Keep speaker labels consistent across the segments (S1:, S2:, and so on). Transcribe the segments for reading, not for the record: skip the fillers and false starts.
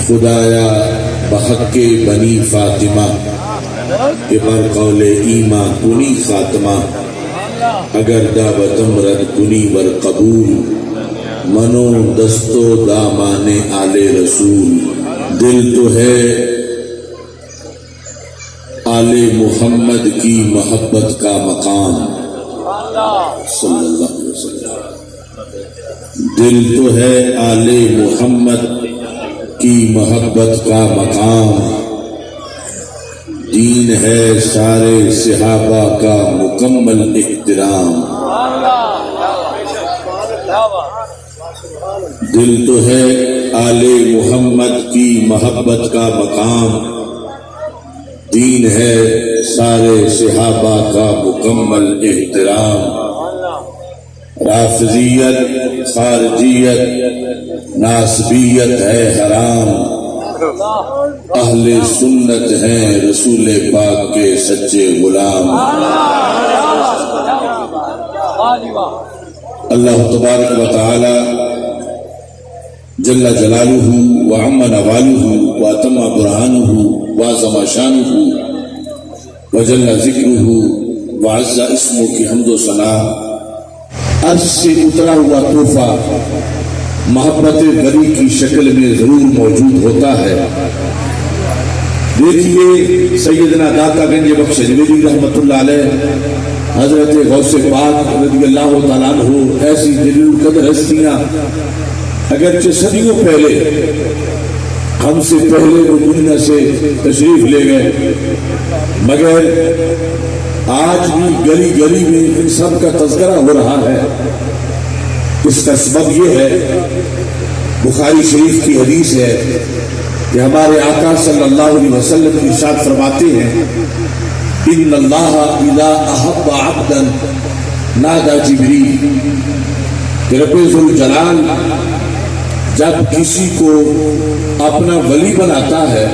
S1: خدایا بحق بنی فاطمہ کہ بر قول ایماں کنی خاتمہ اگر دعوتم رد کنی ور قبول منو دستو دامان آل رسول دل تو ہے آل محمد کی محبت کا مقام صلی اللہ علیہ وسلم دل تو ہے آل محمد کی محبت کا مقام دین ہے سارے صحابہ کا مکمل احترام دل تو ہے آل محمد کی محبت کا مقام دین ہے سارے صحابہ کا مکمل احترام رافضیت خارجیت ناسبیت ہے حرام اہل سنت ہیں رسول پاک کے سچے غلام اللہ تبارک و تعالی جل جلالہ وعم نوالہ واتم برہانہ وعظم شانہ وجل ذکرہ وعز اسمہ کی حمد و ثنا عرش سے اترا ہوا تحفہ محبت ولی کی شکل میں ضرور موجود ہوتا ہے دیکھیے سیدنا داتا گنج بخش جویلی رحمت اللہ علیہ حضرت غوث پاک رضی اللہ تعالیٰ عنہ ایسی جلیل القدر ہستیاں اگرچہ صدیوں پہلے ہم سے پہلے وہ دنیا سے تشریف لے گئے مگر آج بھی گلی گلی میں ان سب کا تذکرہ ہو رہا ہے اس کا سبب یہ ہے بخاری شریف کی حدیث ہے کہ ہمارے آقا صلی اللہ علیہ وسلم ارشاد فرماتے ہیں ان اللہ اذا احب عبدا نادى جبریل کہ رب ذوالجلال جب کسی کو اپنا ولی بناتا ہے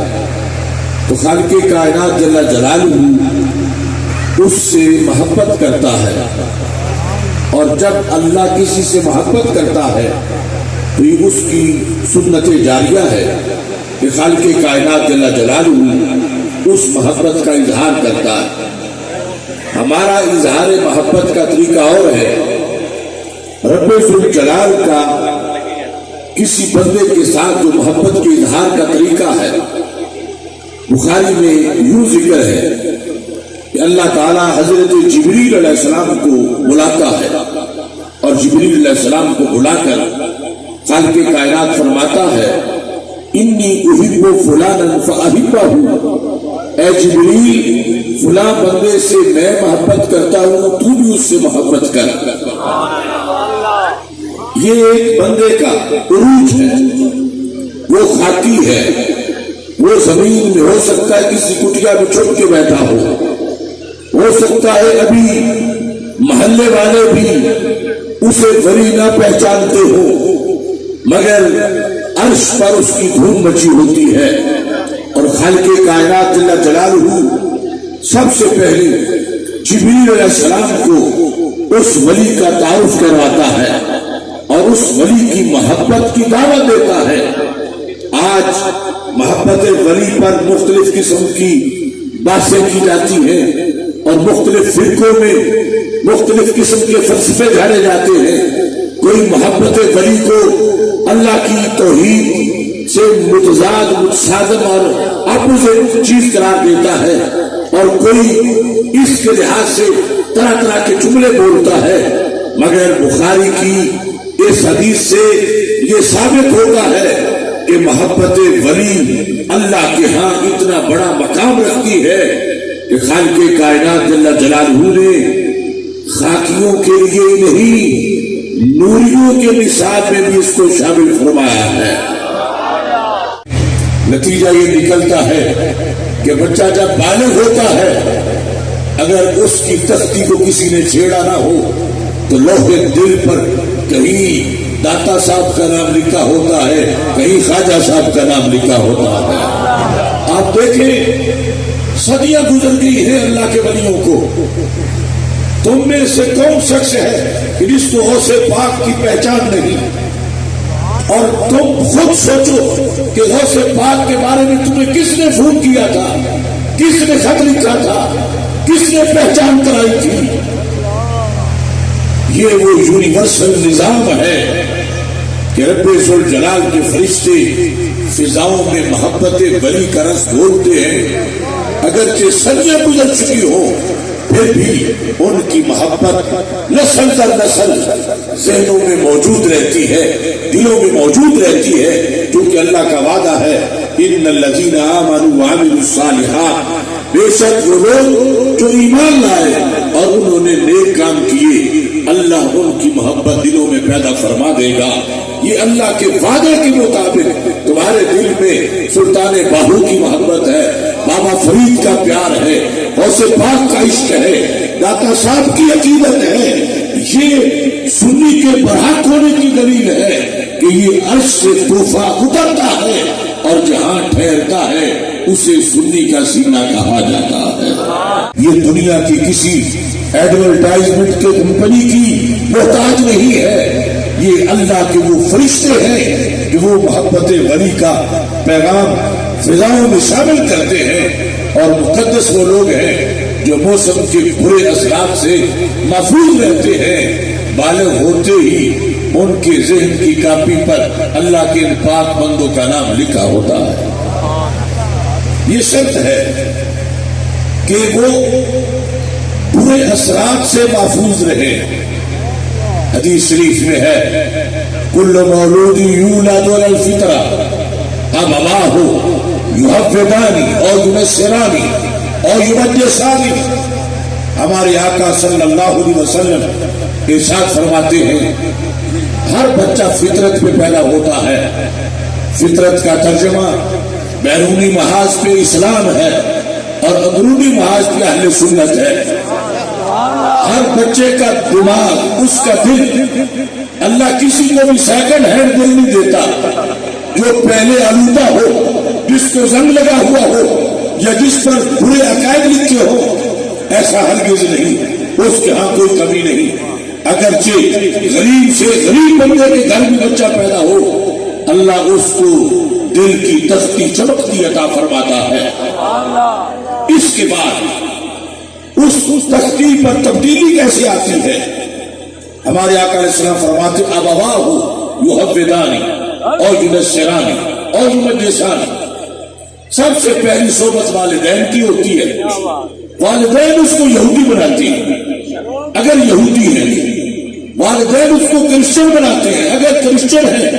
S1: تو خالق کائنات جل جلالہ اس سے محبت کرتا ہے اور جب اللہ کسی سے محبت کرتا ہے تو یہ اس کی سنت جاریہ ہے کہ خالق کائنات جل جلالہ اس محبت کا اظہار کرتا ہے ہمارا اظہار محبت کا طریقہ اور ہے رب ذوالجلال کا کسی بندے کے ساتھ جو محبت کے اظہار کا طریقہ ہے بخاری میں یوں ذکر ہے کہ اللہ تعالیٰ حضرت جبریل علیہ السلام کو بلاتا ہے اور جبریل علیہ السلام کو بلا کر خالق کائنات فرماتا ہے انی احب فلانا فاحبہ اے جبریل فلاں بندے سے میں محبت کرتا ہوں تو بھی اس سے محبت کر یہ ایک بندے کا عروج ہے وہ خاکی ہے وہ زمین میں ہو سکتا ہے کسی کٹیا میں چھپ کے بیٹھا ہو سکتا ہے ابھی محلے والے بھی اسے ولی نہ پہچانتے ہو مگر عرش پر اس کی دھوم مچی ہوتی ہے اور خالق کائنات جل جلالہ سب سے پہلے جبریل علیہ السلام کو اس ولی کا تعارف کرواتا ہے اور اس ولی کی محبت کی دعوت دیتا ہے آج محبت ولی پر مختلف قسم کی باتیں کی جاتی ہیں اور مختلف فرقوں میں مختلف قسم کے فلسفے جھاڑے جاتے ہیں کوئی محبت ولی کو اللہ کی توحید سے متضاد متصادم اور اپوزٹ چیز قرار دیتا ہے اور کوئی اس کے لحاظ سے طرح طرح کے جملے بولتا ہے مگر بخاری کی اس حدیث سے یہ ثابت ہوتا ہے کہ محبت ولی اللہ کے ہاں اتنا بڑا مقام رکھتی ہے کہ خالق کائنات جل جلالہ نے خاکیوں کے لیے نہیں نوریوں کے نصاب میں بھی اس کو شامل فرمایا ہے نتیجہ یہ نکلتا ہے کہ بچہ جب بالغ ہوتا ہے اگر اس کی تختی کو کسی نے چھیڑا نہ ہو تو لوح دل پر کہیں داتا صاحب کا نام لکھا ہوتا ہے کہیں خواجہ صاحب کا نام لکھا ہوتا ہے آپ دیکھیں صدیاں گزر گئی ہیں اللہ کے ولیوں کو تم میں سے کون شخص ہے کہ جس کو غوث پاک کی پہچان نہیں اور تم خود سوچو کہ غوث پاک کے بارے میں تمہیں کس نے فون کیا تھا، کس نے خط لکھا تھا، کس نے پہچان کرائی تھی؟ یہ وہ یونیورسل نظام ہے کہ رب ذوالجلال کے فرشتے فضاؤں میں محبت ولی کا رس گھولتے ہیں، اگرچہ صدیاں گزر چکی ہو پھر بھی ان کی محبت نسل در نسل ذہنوں میں موجود رہتی ہے، دلوں میں موجود رہتی ہے، کیونکہ اللہ کا وعدہ ہے ان الذین آمنوا وعملوا الصالحات، بے شک وہ لوگ جو ایمان لائے اور انہوں نے نیک کام کیے اللہ ان کی محبت دلوں میں پیدا فرما دے گا۔ یہ اللہ کے وعدے کے مطابق تمہارے دل میں سلطان باہو کی محبت ہے، بابا فرید کا پیار ہے، غوث پاک کا عشق ہے، داتا صاحب کی عقیدت ہے۔ یہ سنی کے برحق ہونے کی دلیل ہے کہ یہ عرش سے طوفان اترتا ہے اور جہاں ٹھہرتا ہے اسے سنی کا سینہ کہا جاتا ہے۔ یہ دنیا کی کسی ایڈورٹائزمنٹ کے کمپنی کی محتاج نہیں ہے، یہ اللہ کے وہ فرشتے ہیں کہ وہ محبت ولی کا پیغام فضاؤں میں شامل کرتے ہیں، اور مقدس وہ لوگ ہیں جو موسم کے برے اثرات سے محفوظ رہتے ہیں، بالغ ہوتے ہی ان کے ذہن کی کاپی پر اللہ کے ان پاک بندوں کا نام لکھا ہوتا ہے۔ یہ شرط ہے کہ وہ برے اثرات سے محفوظ رہے۔ حدیث شریف میں ہے کل مولود یولد علی الفطرہ ابواہ یحودانی اور ینصرانی اور یمجسانی۔ ہمارے آقا صلی اللہ علیہ وسلم ارشاد فرماتے ہیں ہر بچہ فطرت پہ پیدا ہوتا ہے۔ فطرت کا ترجمہ بیرونی محاذ پہ اسلام ہے اور اندرونی محاذ پہ اہل سنت ہے۔ ہر بچے کا دماغ، اس کا دل، اللہ کسی کو بھی سیکنڈ ہینڈ دل نہیں دیتا جو پہلے آلودہ ہو، جس کو زنگ لگا ہوا ہو یا جس پر برے عقائد لکھے ہو، ایسا ہرگز نہیں، اس کے ہاں کوئی کمی نہیں۔ اگرچہ غریب سے غریب بندے کے گھر میں بچہ پیدا ہو، اللہ اس کو دل کی تختی چمکتی عطا فرماتا ہے۔ اس کے بعد اس تختی پر تبدیلی کیسے آتی ہے؟ ہمارے آقا علیہ السلام فرماتے ابواہ یحودانی اور ینصرانی اور یمجسانی۔ سب سے پہلی صحبت والدین کی ہوتی ہے۔ والدین اس کو یہودی بناتے ہیں اگر یہودی ہیں، والدین اس کو کرسچن بناتے ہیں اگر کرسچن ہیں،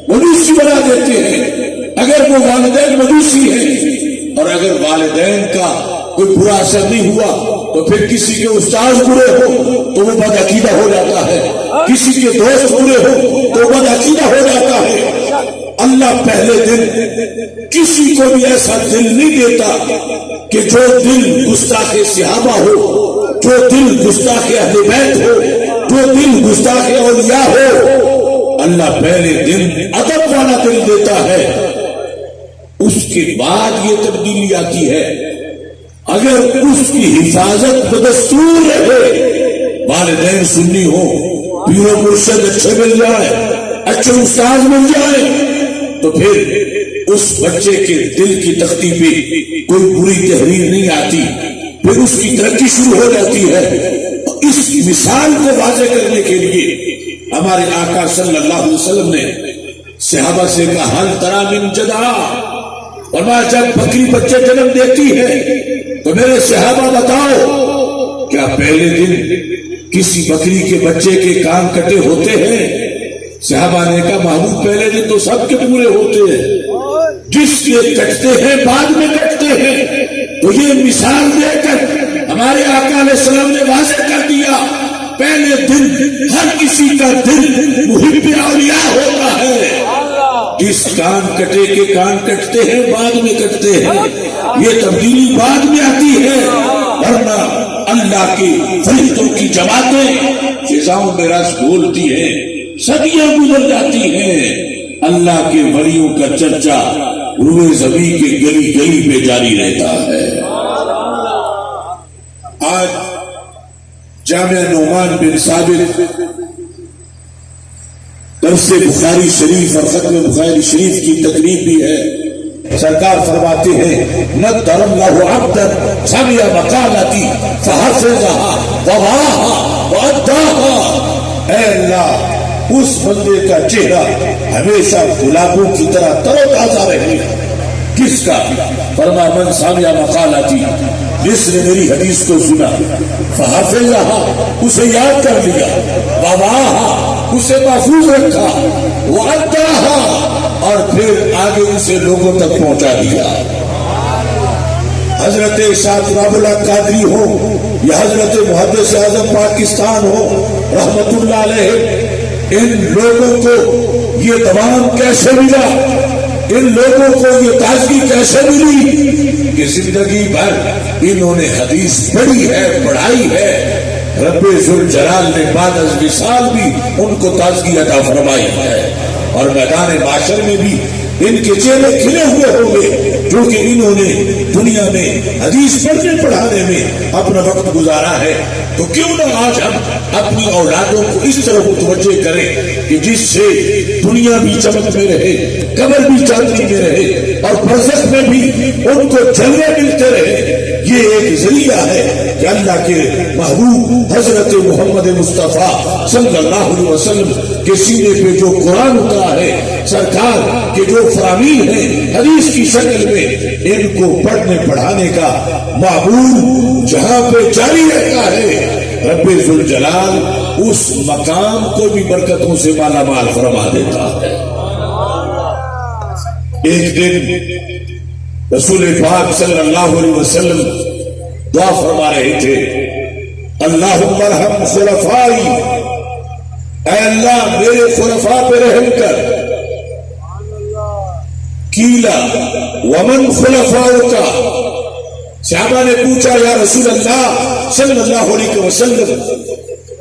S1: مجوسی بنا دیتے ہیں اگر وہ والدین مجوسی ہیں، اور اگر والدین کا کوئی برا اثر نہیں ہوا تو پھر کسی کے استاد برے ہو تو وہ بد عقیدہ ہو جاتا ہے، کسی کے دوست برے ہو تو بد عقیدہ ہو جاتا ہے۔ اللہ پہلے دن کسی کو بھی ایسا دل نہیں دیتا کہ جو دل گستاخ صحابہ ہو، جو دل گستاخ اہل بیت ہو، جو دل گستاخ اولیاء ہو۔ اللہ پہلے دن ادب والا دل دیتا ہے، اس کے بعد یہ تبدیلی آتی ہے اگر اس کی حفاظت بدستور رہے، والدین سنی ہو، پیر و مرشد اچھے مل جائے، اچھے استاد مل جائے، تو پھر اس بچے کے دل کی تختی پہ کوئی بری تحریر نہیں آتی، پھر اس کی ترقی شروع ہو جاتی ہے۔ اس مثال کو واضح کرنے کے لیے ہمارے آقا صلی اللہ علیہ وسلم نے صحابہ سے کہا حل تری من جدع، فرمایا جب بکری بچے جنم دیتی ہے تو میرے صحابہ بتاؤ کیا پہلے دن کسی بکری کے بچے کے کان کٹے ہوتے ہیں؟ صحابہ نے کہا محبوب پہلے دن تو سب کے پورے ہوتے ہیں، جس کے کٹتے ہیں بعد میں کٹتے ہیں۔ تو یہ مثال دے کر ہمارے آقا علیہ السلام نے واضح کر دیا پہلے دن ہر کسی کا دل محب اولیاء ہوتا ہے، جس کان کٹے کے کان کٹتے ہیں بعد میں کٹتے ہیں، یہ تبدیلی بعد میں آتی ہے، ورنہ اللہ کی فرشتوں کی جماعتیں فضاؤں میں رس گھولتی ہیں، صدیاں گزر جاتی ہیں، اللہ کے ولیوں کا چرچا روئے زمین کے گلی گلی پہ جاری رہتا ہے۔ آج جامعہ نعمان بن ثابت درس بخاری شریف اور ختم بخاری شریف کی تقریب بھی ہے. سرکار فرماتے ہیں نَضَّرَ اللَّهُ عَبْدًا سَمِعَ مَقَالَتِي فَحَفِظَهَا وَوَعَاهَا وَأَدَّاهَا. اے اللہ اس بندے کا چہرہ ہمیشہ گلابوں کی طرح تر و تازہ رہے. کس کا؟ فرمایا من سمع مقالتی، جس نے میری حدیث کو سنا، فحفظها اسے یاد کر لیا، وَوَعَاهَا اسے محفوظ رکھا، وَأَدَّاهَا اور پھر آگے اسے لوگوں تک پہنچا دیا. حضرت شاہ تراب اللہ قادری ہو یا حضرت محدث اعظم پاکستان ہو رحمت اللہ علیہ، ان لوگوں کو یہ دوام کیسے ملا، ان لوگوں کو یہ تازگی کیسے ملی کہ زندگی بھر انہوں نے حدیث پڑھی ہے، پڑھائی ہے. رب ذوالجلال نے بعد از وصال بھی ان کو تازگی عطا فرمائی ہے، اور میدان معاشر میں بھی ان کے چہرے کھلے ہوئے ہوں گے کیونکہ انہوں نے دنیا میں حدیث پڑھنے پڑھانے میں اپنا وقت گزارا ہے. تو کیوں نہ آج ہم اپنی اولادوں کو اس طرح متوجہ کریں کہ جس سے دنیا بھی چمک میں رہے، قبر بھی چاندنی میں رہے، اور برزخ میں بھی ان کو جلوے ملتے رہے. یہ ایک ذریعہ ہے کہ اللہ کے محبوب حضرت محمد مصطفیٰ صلی اللہ علیہ وسلم کے سینے پہ جو قرآن اترا ہے، سرکار کے جو فرامین ہیں حدیث کی شکل میں، ان کو پڑھنے پڑھانے کا معمول جہاں پہ جاری رہتا ہے. رب ذوالجلال اس مقام کو بھی برکتوں سے مالا مال فرما دیتا ہے. ایک دن رسول پاک صلی اللہ علیہ وسلم دعا فرما رہے تھے، اللہم ارحم خلفائی، اے اللہ میرے خلفاء پہ رحم کر. کیلا ومن خلفاؤک، صحابہ نے پوچھا یا رسول اللہ صلی اللہ علیہ وسلم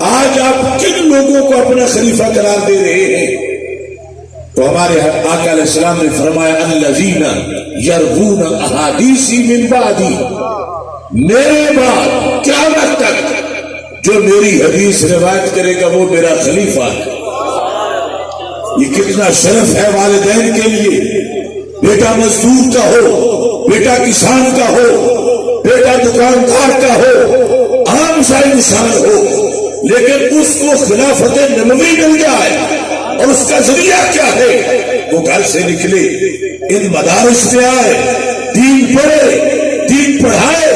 S1: آج آپ کن لوگوں کو اپنا خلیفہ قرار دے رہے ہیں؟ تو ہمارے آقا علیہ السلام نے فرمایا الذین یروون احادیثی من بعدی، میرے بعد قیامت تک جو میری حدیث روایت کرے گا وہ میرا خلیفہ ہے. یہ کتنا شرف ہے والدین کے لیے. بیٹا مزدور کا ہو، بیٹا کسان کا ہو، بیٹا دکاندار کا ہو، عام سا انسان ہو، لیکن اس کو خلافت نبوی مل جائے، اور اس کا ذریعہ کیا ہے؟ وہ گھر سے نکلے، ان مدارس میں آئے، دین پڑھے، دین پڑھائے،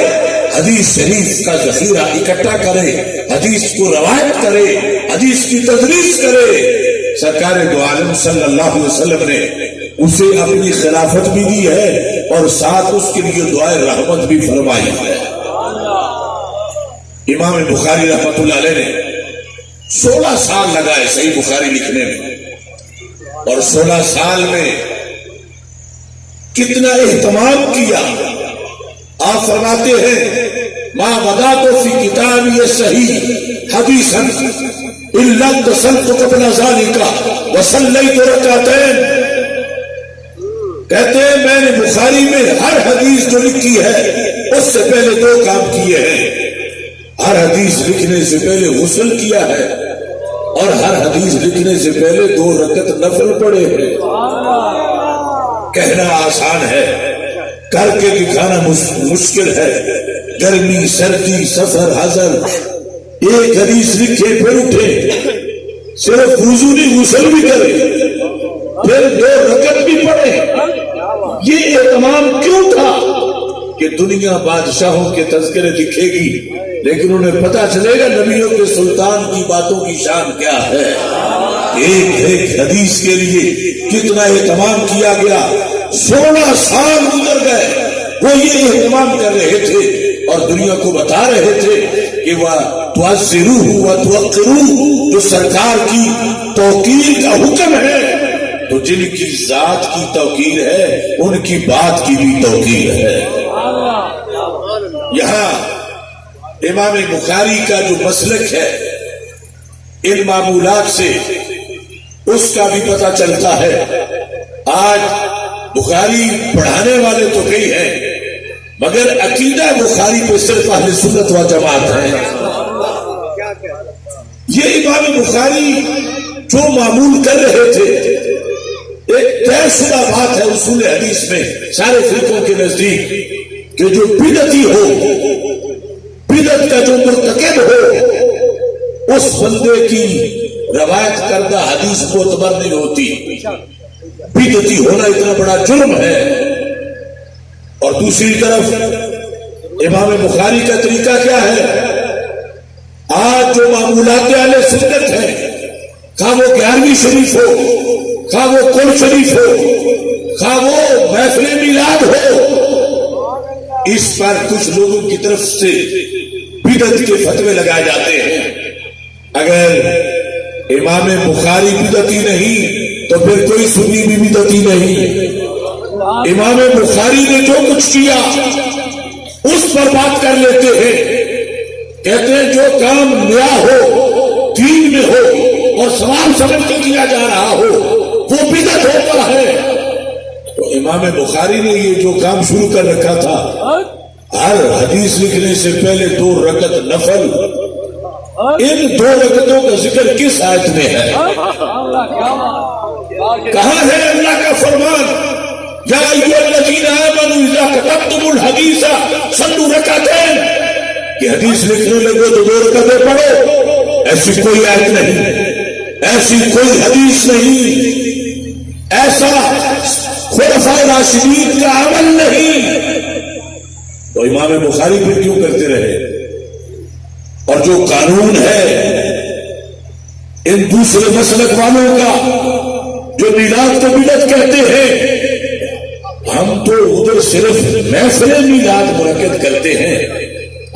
S1: حدیث شریف کا ذخیرہ اکٹھا کرے، حدیث کو روایت کرے، حدیث کی تدریس کرے. سرکار دو عالم صلی اللہ علیہ وسلم نے اسے اپنی خلافت بھی دی ہے اور ساتھ اس کے لیے دعائے رحمت بھی فرمائی ہے. امام بخاری رحمت اللہ علیہ نے 16 سال لگائے صحیح بخاری لکھنے میں، اور 16 سال میں کتنا اہتمام کیا. آپ فرماتے ہیں ما وضعت فی کتابی صحیح حدیثا الا اتصلت قبل ذلك وصلیت رکعتین. کہتے ہیں میں نے بخاری میں ہر حدیث جو لکھی ہے اس سے پہلے 2 کام کیے ہیں. ہر حدیث لکھنے سے پہلے غسل کیا ہے، اور ہر حدیث لکھنے سے پہلے 2 رکعت نفل پڑھے ہیں. کہنا آسان ہے، کر کے دکھانا مشکل ہے. گرمی، سردی، سفر، حضر، ایک حدیث لکھے پھر اٹھے، صرف وضو نہیں غسل بھی کرے، پھر 2 رکعت بھی پڑھے. یہ اہتمام کیوں تھا کہ دنیا بادشاہوں کے تذکرے دکھے گی لیکن انہیں پتا چلے گا نبیوں کے سلطان کی باتوں کی شان کیا ہے. ایک ایک حدیث کے لیے کتنا اہتمام کیا گیا. 16 سال گزر گئے، وہ یہ اہتمام کر رہے تھے اور دنیا کو بتا رہے تھے کہ وہ تُعَزِّرُوهُ وَتُوَقِّرُوهُ، جو سرکار کی توقیر کا حکم ہے تو جن کی ذات کی توقیر ہے ان کی بات کی بھی توقیر ہے. یہاں امام بخاری کا جو مسلک ہے ان معمولات سے اس کا بھی پتہ چلتا ہے. آج بخاری پڑھانے والے تو کئی ہیں مگر عقیدہ بخاری پہ صرف اہل سنت و جماعت ہے. یہ امام بخاری جو معمول کر رہے تھے، ایک طے شدہ بات ہے اصول حدیث میں سارے فرقوں کے نزدیک کہ جو بدعتی ہو، بدعت کا جو مرتکب ہو، اس بندے کی روایت کردہ حدیث معتبر نہیں ہوتی. بدعتی ہونا اتنا بڑا جرم ہے. اور دوسری طرف امام بخاری کا طریقہ کیا ہے؟ آج جو معمولات اہل سنت ہیں، خواہ وہ 11ویں شریف ہو، خواہ وہ قرآن شریف ہو، خواہ وہ محفل میلاد ہو، اس پر کچھ لوگوں کی طرف سے بدعت کے فتوے لگائے جاتے ہیں. اگر امام بخاری بدعتی نہیں تو پھر کوئی سنی بھی بدعتی نہیں. امام بخاری نے جو کچھ کیا اس پر بات کر لیتے ہیں. کہتے ہیں جو کام نیا ہو، دین میں ہو اور ثواب سمجھ کے کیا جا رہا ہو وہ بدعت ہوتا ہے. تو امام بخاری نے یہ جو کام شروع کر رکھا تھا، ہر حدیث لکھنے سے پہلے 2 رکعت نفل، ان 2 رکعتوں کا ذکر کس آیت میں ہے؟ کہاں ہے اللہ کا فرمان یا ایھا الذین آمنوا اذا کتبتم الحدیث صلوا رکعتین، کہ حدیث لکھنے لگے تو 2 رکعتیں پڑھو؟ ایسی کوئی آیت نہیں، ایسی کوئی حدیث نہیں، ایسا خلفائے راشدین کا عمل نہیں. تو امام بخاری پھر کیوں کرتے رہے؟ اور جو قانون ہے ان دوسرے مسلک والوں کا جو میلاد کو بدعت کہتے ہیں، ہم تو ادھر صرف محفل میلاد منعقد کرتے ہیں،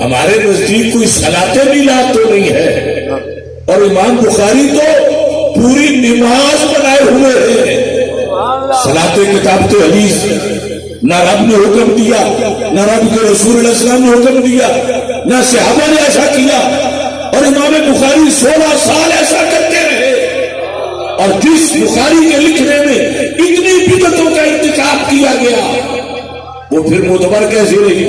S1: ہمارے نزدیک کوئی صلاۃ میلاد تو نہیں ہے. اور امام بخاری تو پوری نماز بنائے ہوئے ہیں. صلاۃ کتابت حدیث نہ رب نے حکم دیا، نہ رب کے رسول علیہ السلام نے حکم دیا، نہ صحابہ نے ایسا کیا. اور امام بخاری 16 سال ایسا کرتے رہے. اور جس بخاری کے لکھنے میں اتنی بدعتوں کا ارتکاب کیا گیا، وہ پھر معتبر کیسے رہی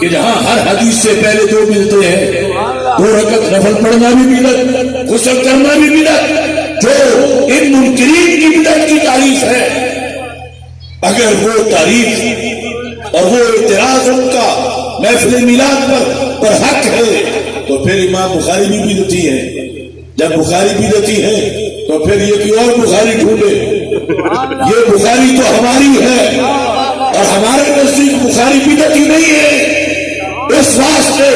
S1: کہ جہاں ہر حدیث سے پہلے 2 ملتے ہیں، 2 رکعت نفل پڑھنا بھی بدعت، غسل کرنا بھی بدعت، جو ان منکرین کی بدعت کی تعریف ہے. اگر وہ تعریف اور وہ اعتراض ان کا محفل میلاد پر حق ہے تو پھر امام بخاری بھی بدعتی ہے. جب بخاری بدعتی ہے تو پھر یہ کوئی اور بخاری ڈھونڈے. یہ بخاری تو ہماری ہے اور ہمارے نزدیک بخاری بدعتی نہیں ہے. اس واسطے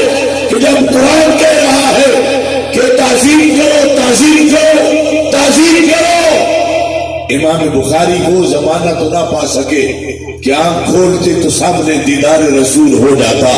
S1: کہ جب قرآن کہہ رہا ہے کہ تعظیم کرو، تعظیم کرو، تعظیم کرو، امام بخاری وہ زمانہ تو نہ پا سکے کہ آنکھ کھولتے تو سامنے دیدار رسول ہو جاتا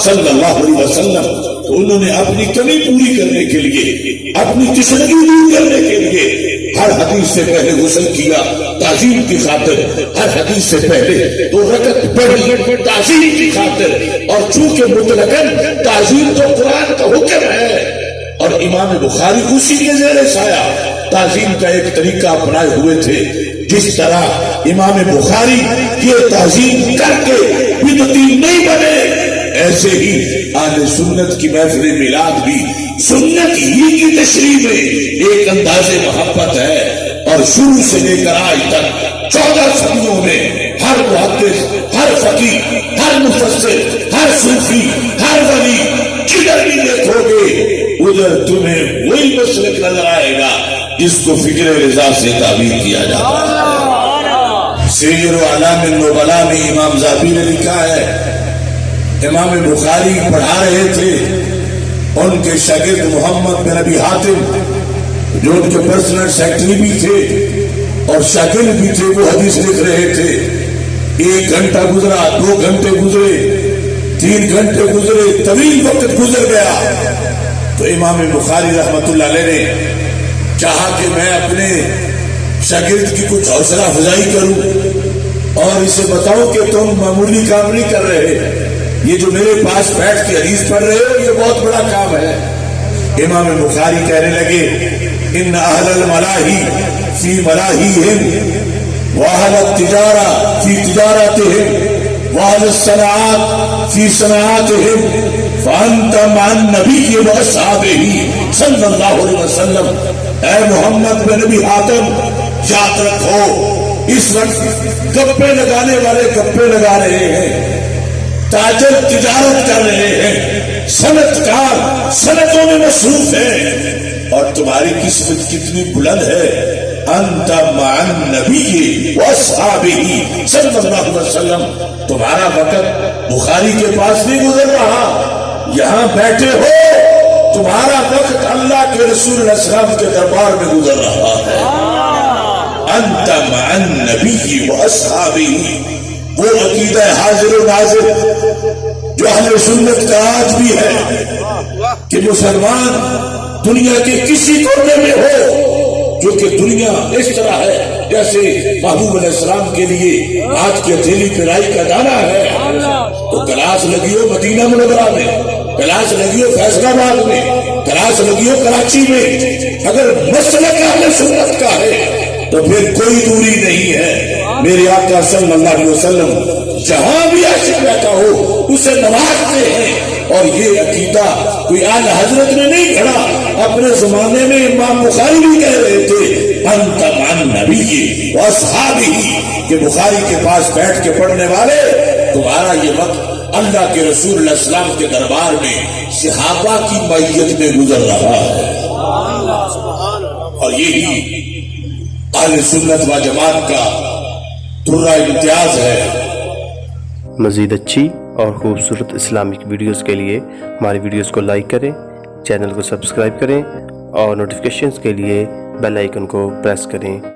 S1: صلی اللہ علیہ وسلم. تو انہوں نے اپنی کمی پوری کرنے کے لیے، اپنی تشنگی دور کرنے کے لیے ہر حدیث سے پہلے غسل کیا تعظیم کی خاطر، ہر حدیث سے پہلے 2 رکعت پڑھی تعظیم کی خاطر. اور چونکہ مطلقاً تعظیم تو قرآن کا حکم ہے اور امام بخاری اسی کے زیر سایہ تعظیم کا ایک طریقہ اپنائے ہوئے تھے. جس طرح امام بخاری یہ تعظیم کر کے بدعتی نہیں بنے، ایسے ہی اہل سنت کی محفل میلاد بھی سنت ہی کی تشریح میں ایک انداز محبت ہے. اور شروع سے لے کر آج تک 14 صدیوں میں ہر محدث، ہر فقیہ، ہر مفسر، ہر صوفی، ہر ولی جدھر بھی دیکھو گے ادھر تمہیں وہی مسلک نظر آئے گا جس کو فکر رضا سے تعبیر کیا جاتا ہے. سیر و اعلام النبلاء میں امام ذہبی نے لکھا ہے، امام بخاری پڑھا رہے تھے، ان کے شاگرد محمد بن ابی حاتم جو ان کے پرسنل سیکرٹری بھی تھے اور شاگرد بھی تھے، وہ حدیث لکھ رہے تھے. 1 گھنٹہ گزرا، 2 گھنٹے گزرے، 3 گھنٹے گزرے، طویل وقت گزر گیا. تو امام بخاری رحمت اللہ علیہ نے چاہا کہ میں اپنے شاگرد کی کچھ حوصلہ افزائی کروں اور اسے بتاؤں کہ تم معمولی کام نہیں کر رہے، یہ جو میرے پاس بیٹھ کے حدیث پڑھ رہے ہو یہ بہت بڑا کام ہے. امام بخاری کہنے لگے، ان اہل الملاہی فی ملاہیہم واہل التجارہ فی تجارتہم واہل الصناعات فی صناعاتہم فانت مع النبی واصحابہ صلی اللہ علیہ وسلم اے محمد بن نبی حاتم یاد رکھو اس وقت گپے لگانے والے گپے لگا رہے ہیں، تاجر تجارت کر رہے ہیں، صنعت کار صنعتوں میں مصروف ہیں، اور تمہاری قسمت کتنی بلند ہے، انت مع النبی واصحابہ صلی اللہ علیہ وسلم۔ تمہارا وقت بخاری کے پاس نہیں گزر رہا، یہاں بیٹھے ہو، تمہارا وقت اللہ کے رسول علیہ السلام کے دربار میں گزر رہا ہے۔ انت مع النبی واصحابہ، وہ عقیدہ حاضر و ناظر جو اہل سنت کا آج بھی ہے کہ مسلمان دنیا کے کسی کونے میں ہو، جو کہ دنیا اس طرح ہے جیسے محبوب علیہ السلام کے لیے آج کی ہتھیلی پہ رائی کا دانہ ہے، تو کلاس لگی ہو مدینہ منورہ میں، کلاس لگی ہو فیصل آباد میں، کلاس لگی ہو کراچی میں، اگر مسلک اہل سنت کا ہے تو پھر کوئی دوری نہیں ہے۔ میرے آقا صلی اللہ علیہ وسلم جہاں بھی عاشق بیٹھا ہو اسے نوازتے ہیں، اور یہ عقیدہ کوئی اعلی حضرت نے نہیں گھڑا، اپنے زمانے میں امام بخاری بھی کہہ رہے تھے انت مع النبی واصحابہ، کہ بخاری کے پاس بیٹھ کے پڑھنے والے تمہارا یہ وقت اللہ کے رسول علیہ السلام کے دربار میں صحابہ کی معیت میں گزر رہا ہے، اور یہی اہل سنت و جماعت کا درہ امتیاز ہے۔
S2: مزید اچھی اور خوبصورت اسلامک ویڈیوز کے لیے ہماری ویڈیوز کو لائک کریں، چینل کو سبسکرائب کریں اور نوٹیفیکیشنز کے لیے بیل آئیکن کو پریس کریں۔